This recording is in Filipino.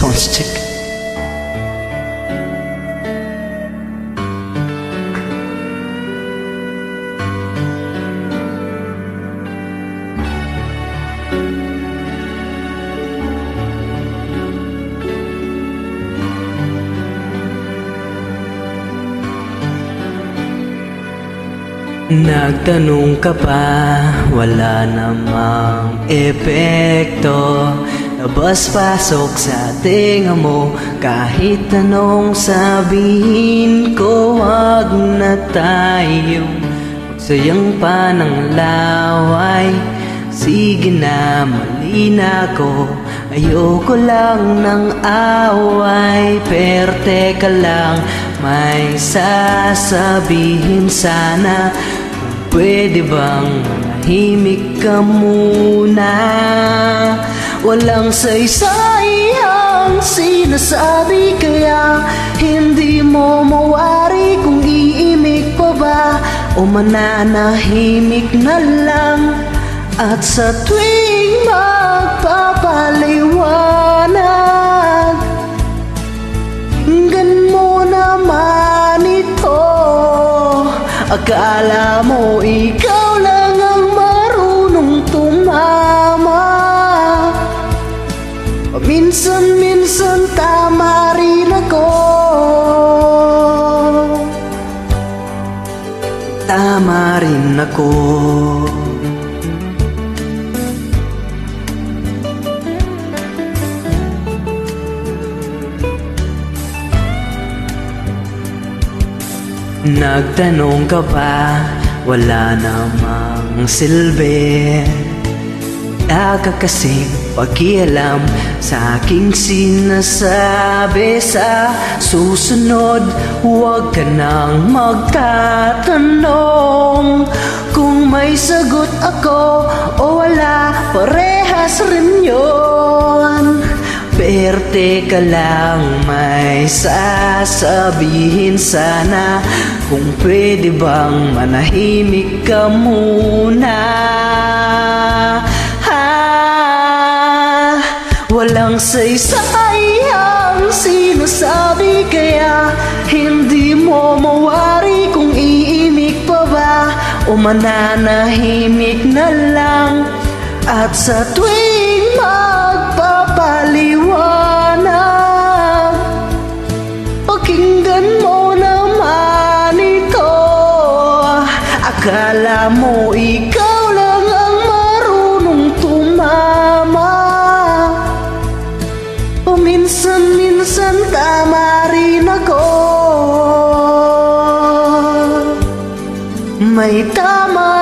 Soundcheck. Nagtanong ka pa, wala namang epekto. Labas-pasok sa tinga mo, kahit anong sabihin ko. Wag na tayong magsayang pa ng laway. Sige na, mali na ko, ayoko lang ng away. Pero teka lang, may sasabihin sana. Pwede bang manahimik ka muna? Walang saysay ang sinasabi, kaya hindi mo mawari kung iimik pa ba o mananahimik na lang. At sa tuwing magpapaliwanag, gan mo naman ito. Akala mo ikaw lang ang marunong tumama. Minsan-minsan tama rin ako. Tama rin ako. Nagtanong ka pa, wala namang silbi. Wala ka kasing pakialam sa aking sinasabi. Sa susunod, huwag ka nang magtatanong kung may sagot ako o wala, parehas rin yun. Pero teka lang, may sasabihin sana. Kung pwede bang manahimik ka muna? Walang saysay ang sinasabi, kaya hindi mo mawari kung iimik pa ba o mananahimik na lang. At sa tuwing magpapaliwanag, pakinggan mo naman ito. Akala mo ikaw lang ang marunong tumama. Minsan-minsan tama rin ako. May tama